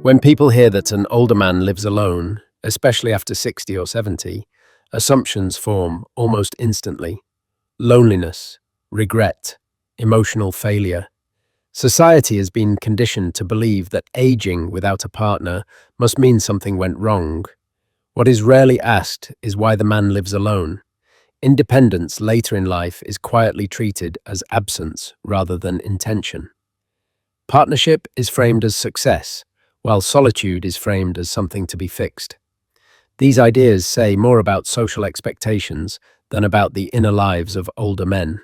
When people hear that an older man lives alone, especially after 60 or 70, assumptions form almost instantly. Loneliness, regret, emotional failure. Society has been conditioned to believe that aging without a partner must mean something went wrong. What is rarely asked is why the man lives alone. Independence later in life is quietly treated as absence rather than intention. Partnership is framed as success, while solitude is framed as something to be fixed. These ideas say more about social expectations than about the inner lives of older men.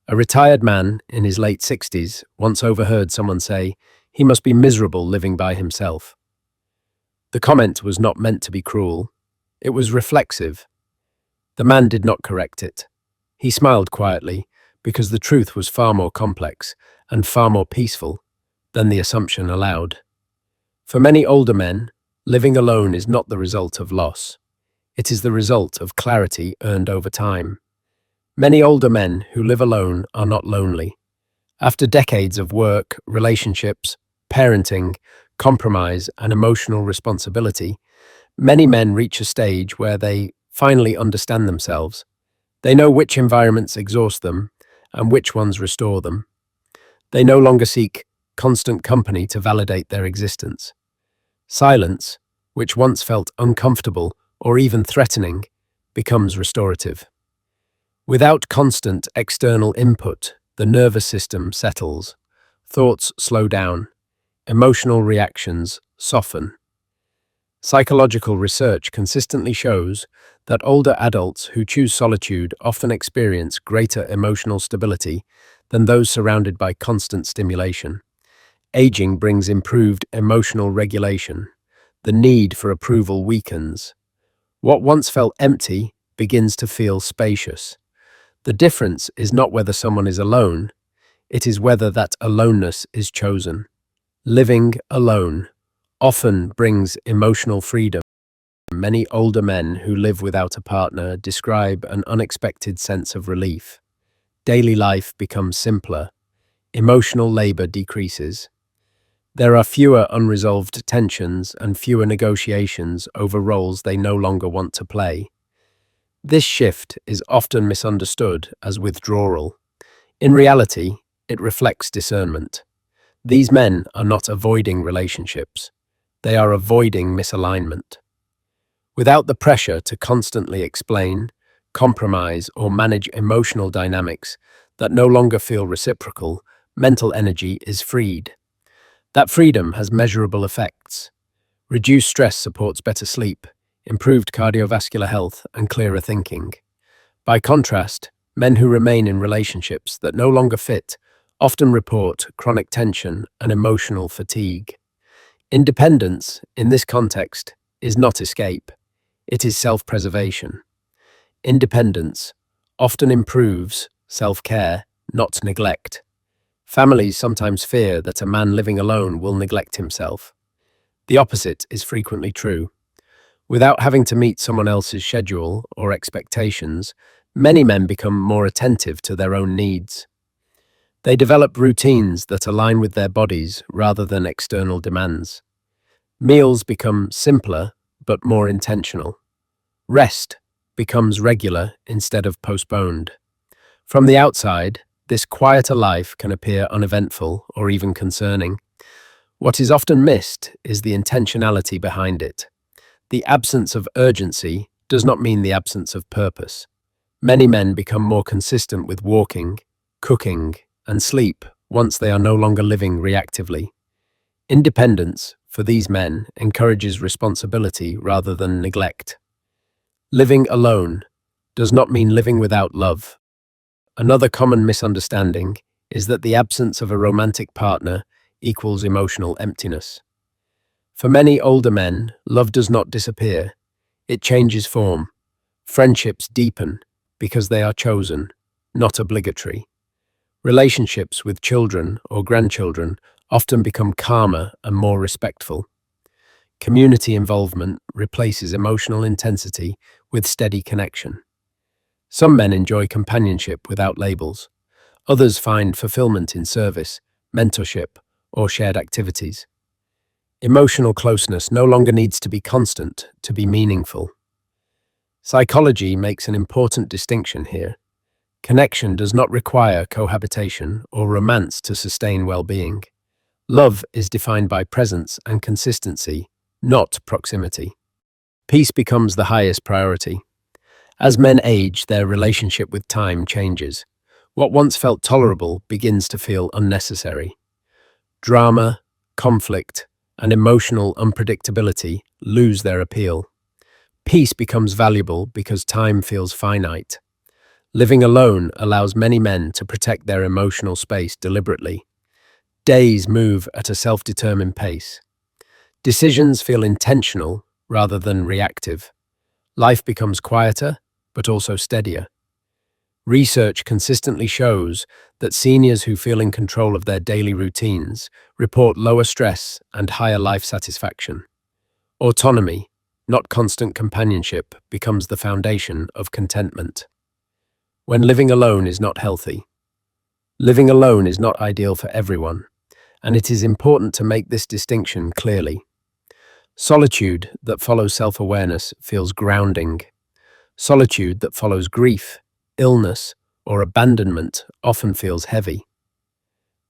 A retired man in his late 60s once overheard someone say, "He must be miserable living by himself." The comment was not meant to be cruel. It was reflexive. The man did not correct it. He smiled quietly because the truth was far more complex and far more peaceful than the assumption allowed. For many older men, living alone is not the result of loss. It is the result of clarity earned over time. Many older men who live alone are not lonely. After decades of work, relationships, parenting, compromise, and emotional responsibility, many men reach a stage where they finally understand themselves. They know which environments exhaust them and which ones restore them. They no longer seek constant company to validate their existence. Silence, which once felt uncomfortable or even threatening, becomes restorative. Without constant external input, the nervous system settles, thoughts slow down, emotional reactions soften. Psychological research consistently shows that older adults who choose solitude often experience greater emotional stability than those surrounded by constant stimulation. Aging brings improved emotional regulation. The need for approval weakens. What once felt empty begins to feel spacious. The difference is not whether someone is alone, it is whether that aloneness is chosen. Living alone often brings emotional freedom. Many older men who live without a partner describe an unexpected sense of relief. Daily life becomes simpler. Emotional labor decreases. There are fewer unresolved tensions and fewer negotiations over roles they no longer want to play. This shift is often misunderstood as withdrawal. In reality, it reflects discernment. These men are not avoiding relationships. They are avoiding misalignment. Without the pressure to constantly explain, compromise, or manage emotional dynamics that no longer feel reciprocal, mental energy is freed. That freedom has measurable effects. Reduced stress supports better sleep, improved cardiovascular health, and clearer thinking. By contrast, men who remain in relationships that no longer fit often report chronic tension and emotional fatigue. Independence, in this context, is not escape. It is self-preservation. Independence often improves self-care, not neglect. Families sometimes fear that a man living alone will neglect himself. The opposite is frequently true. Without having to meet someone else's schedule or expectations, many men become more attentive to their own needs. They develop routines that align with their bodies rather than external demands. Meals become simpler but more intentional. Rest becomes regular instead of postponed. From the outside, this quieter life can appear uneventful or even concerning. What is often missed is the intentionality behind it. The absence of urgency does not mean the absence of purpose. Many men become more consistent with walking, cooking, and sleep once they are no longer living reactively. Independence, for these men, encourages responsibility rather than neglect. Living alone does not mean living without love. Another common misunderstanding is that the absence of a romantic partner equals emotional emptiness. For many older men, love does not disappear. It changes form. Friendships deepen because they are chosen, not obligatory. Relationships with children or grandchildren often become calmer and more respectful. Community involvement replaces emotional intensity with steady connection. Some men enjoy companionship without labels. Others find fulfillment in service, mentorship, or shared activities. Emotional closeness no longer needs to be constant to be meaningful. Psychology makes an important distinction here. Connection does not require cohabitation or romance to sustain well-being. Love is defined by presence and consistency, not proximity. Peace becomes the highest priority. As men age, their relationship with time changes. What once felt tolerable begins to feel unnecessary. Drama, conflict, and emotional unpredictability lose their appeal. Peace becomes valuable because time feels finite. Living alone allows many men to protect their emotional space deliberately. Days move at a self-determined pace. Decisions feel intentional rather than reactive. Life becomes quieter, but also steadier. Research consistently shows that seniors who feel in control of their daily routines report lower stress and higher life satisfaction. Autonomy, not constant companionship, becomes the foundation of contentment. When living alone is not healthy, living alone is not ideal for everyone, and it is important to make this distinction clearly. Solitude that follows self-awareness feels grounding. Solitude that follows grief, illness, or abandonment often feels heavy.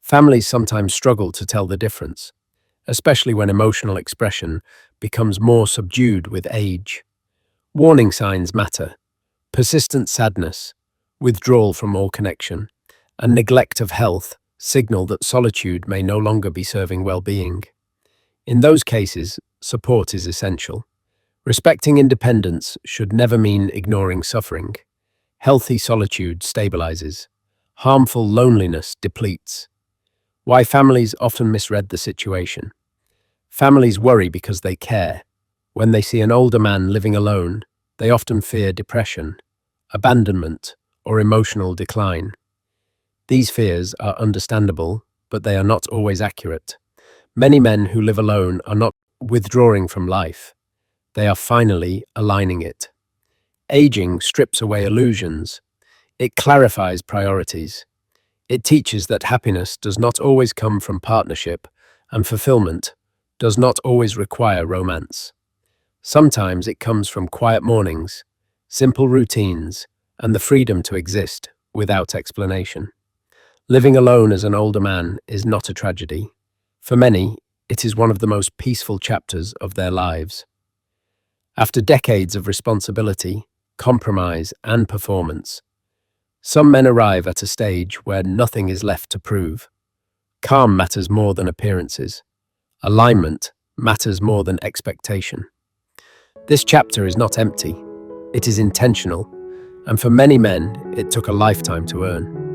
Families sometimes struggle to tell the difference, especially when emotional expression becomes more subdued with age. Warning signs matter: persistent sadness, withdrawal from all connection, and neglect of health signal that solitude may no longer be serving well-being. In those cases, support is essential. Respecting independence should never mean ignoring suffering. Healthy solitude stabilizes. Harmful loneliness depletes. Why families often misread the situation. Families worry because they care. When they see an older man living alone, they often fear depression, abandonment, or emotional decline. These fears are understandable, but they are not always accurate. Many men who live alone are not withdrawing from life. They are finally aligning it. Aging strips away illusions. It clarifies priorities. It teaches that happiness does not always come from partnership, and fulfillment does not always require romance. Sometimes it comes from quiet mornings, simple routines, and the freedom to exist without explanation. Living alone as an older man is not a tragedy. For many, it is one of the most peaceful chapters of their lives. After decades of responsibility, compromise, and performance, some men arrive at a stage where nothing is left to prove. Calm matters more than appearances. Alignment matters more than expectation. This chapter is not empty. It is intentional, and for many men, it took a lifetime to earn.